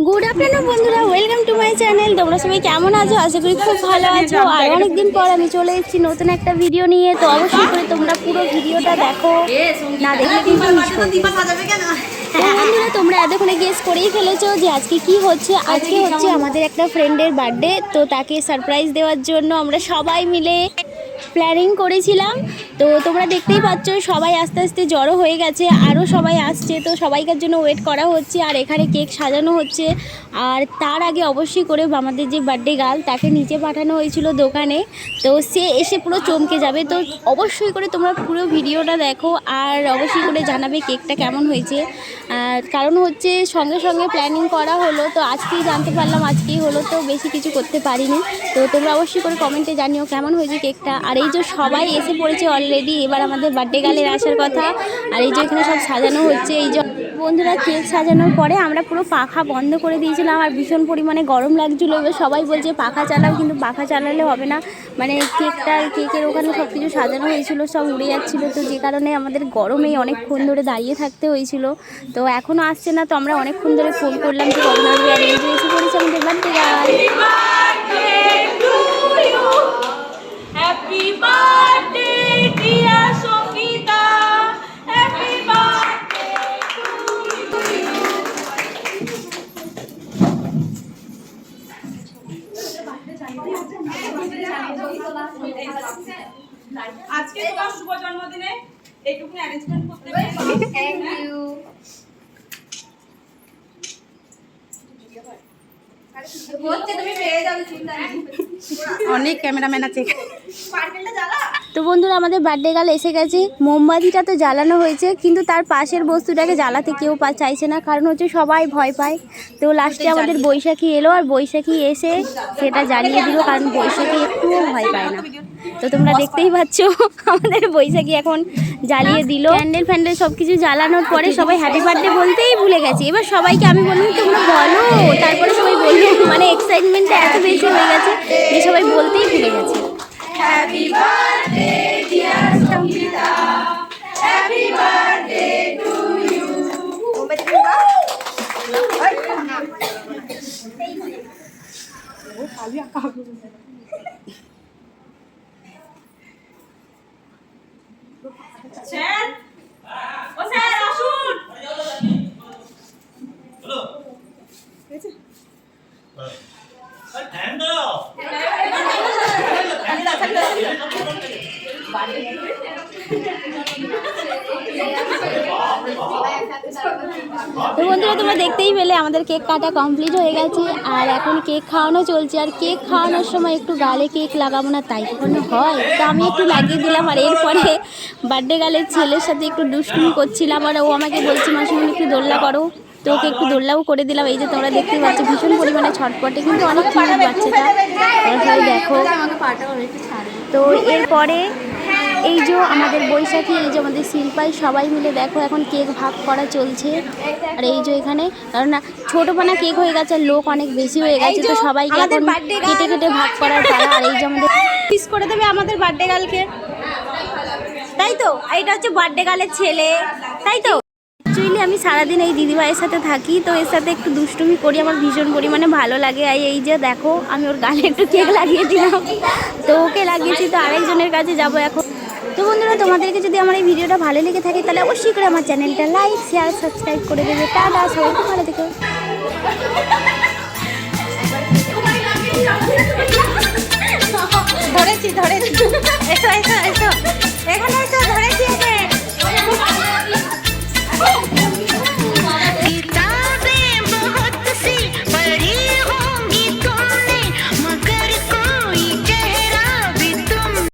Good afternoon বন্ধুরা, welcome to my channel. তোমরা সবাই কেমন আছো? আশা করি খুব ভালো আছো। আর অনেকদিন পর আমি চলে এসেছি নতুন একটা ভিডিও নিয়ে। তো অবশ্যই করে তোমরা পুরো ভিডিওটা দেখো, না দেখলে কিন্তু মিস করবে। তো বন্ধুরা, তোমরা এতক্ষণে গেস করেই ফেলেছো যে আজকে কি হচ্ছে। আজকে হচ্ছে আমাদের একটা ফ্রেন্ডের বার্থডে। তো তাকে সারপ্রাইজ দেওয়ার জন্য আমরা সবাই মিলে প্ল্যানিং করেছিলাম। তো তোমরা দেখতেই পাচ্ছ সবাই আস্তে আস্তে জড়ো হয়ে গেছে, আরও সবাই আসছে। তো সবাইকার জন্য ওয়েট করা হচ্ছে আর এখানে কেক সাজানো হচ্ছে। আর তার আগে অবশ্যই করে আমাদের যে বার্থডে গার্ল, তাকে নিচে পাঠানো হয়েছিল দোকানে। তো সে এসে পুরো চমকে যাবে। তো অবশ্যই করে তোমরা পুরো ভিডিওটা দেখো আর অবশ্যই করে জানাবে কেকটা কেমন হয়েছে। কারণ হচ্ছে সঙ্গে সঙ্গে প্ল্যানিং করা হলো, তো আজকেই জানতে পারলাম, আজকেই হলো, তো বেশি কিছু করতে পারিনি। তো তোমরা অবশ্যই করে কমেন্টে জানিও কেমন হয়েছে কেকটা। আর এই যে সবাই এসে পড়েছে অলরেডি, এবার আমাদের বার্থডে গার্লের আসার কথা। আর এই যে এখানে সব সাজানো হচ্ছে। এই যে বন্ধুরা, কেক সাজানোর পরে আমরা পুরো পাখা বন্ধ করে দিয়েছিলাম আর ভীষণ পরিমাণে গরম লাগছিলো। এবার সবাই বলছে পাখা চালাও, কিন্তু পাখা চালালে হবে না, মানে কেকের ওখানে সব কিছু সাজানো হয়েছিল, সব উড়ে যাচ্ছিলো। তো যে কারণে আমাদের গরমেই অনেকক্ষণ ধরে দাঁড়িয়ে থাকতে হয়েছিল। তো এখনও আসছে না, তো আমরা অনেকক্ষণ ধরে ফোন করলাম যে কখন আসবে। আর এই যে এসে পড়েছে আমাদের birthday girl. Happy birthday, dear Sokita. Happy birthday to you. আজকে তোমার শুভ জন্মদিনে এইটুকু অ্যারেঞ্জমেন্ট করতে পেরেছি। Thank you. অনেক ক্যামেরাম্যান আছে। তো বন্ধুরা, আমাদের বার্থডে গার্ল এসে গেছে। মোমবাতিটা তো জ্বালানো হয়েছে, কিন্তু তার পাশের বস্তুটাকে জ্বালাতে কেউ চাইছে না, কারণ হচ্ছে সবাই ভয় পায়। তো লাস্টে আমাদের বৈশাখী এলো আর বৈশাখী এসে সেটা জ্বালিয়ে দিল, কারণ বৈশাখী একটুও ভয় পায় না। তো তোমরা দেখতেই পাচ্ছ আমাদের বৈশাখী এখন জ্বালিয়ে দিল। প্যান্ডেল ফ্যান্ডেল সব কিছু জ্বালানোর পরে সবাই হ্যাপি বার্থডে বলতেই ভুলে গেছে। এবার সবাইকে আমি বললাম তোমরা বলো, তারপরে সবাই বললো, মানে এক্সাইটমেন্টটা এত বেশি হয়ে গেছে যে সবাই বলতেই ভুলে গেছে। Happy birthday, dear Sokita. Happy birthday to you. Sir, ও স্যার আসুন। হ্যালো ফ্যান দাও। তো বন্ধুরা, তোমরা দেখতেই পেলে আমাদের কেক কাটা কমপ্লিট হয়ে গেছে আর এখন কেক খাওয়ানো চলছে। আর কেক খাওয়ানোর সময় একটু গালে কেক লাগাবো না তাই কখনো হয়? তো আমি একটু লাগিয়ে দিলাম। আর এরপরে বার্থডে গার্লের ছেলের সাথে একটু দুষ্টুমি করছিলাম আর ও আমাকে বলছে মাসিমণি একটু দোল্লা করো। তো ওকে একটু দোল্লাও করে দিলাম। এই যে তোমরা দেখতেই পাচ্ছ ভীষণ পরিমাণে ছটপটে, কিন্তু অনেক কিউট বাচ্চাটা। সবাই দেখো। তো এরপরে এই যে আমাদের বৈশাখী, এই যে আমাদের শিল্পাই, সবাই মিলে দেখো এখন কেক ভাগ করা চলছে। আর এই যে এখানে, কারণ না ছোটোপানা কেক হয়ে গেছে আর লোক অনেক বেশি হয়ে গেছে, তো সবাইকে এখন কেটে কেটে ভাগ করার পালা। আর এই যে আমাদের পিস করে দেবে আমাদের বার্থডে গার্লকে, তাই তো? এইটা হচ্ছে বার্থডে গার্লের ছেলে, তাই তো? অ্যাকচুয়ালি আমি সারাদিন এই দিদিভাইয়ের সাথে থাকি, তো এর সাথে একটু দুষ্টুমি করি, আমার ভীষণ পরিমাণে ভালো লাগে। আর এই যে দেখো আমি ওর গালে একটু কেক লাগিয়ে দিলাম, তো ওকে লাগিয়েছি। তো আরেকজনের কাছে যাবো এখন। তো বন্ধুরা, তোমাদেরকে যদি আমার এই ভিডিওটা ভালো লেগে থাকে তাহলে অবশ্যই করে আমার চ্যানেলটা লাইক শেয়ার সাবস্ক্রাইব করে দেবে। টাটা, সবাই খুব ভালো থেকো। ধরেছি এসো এসো।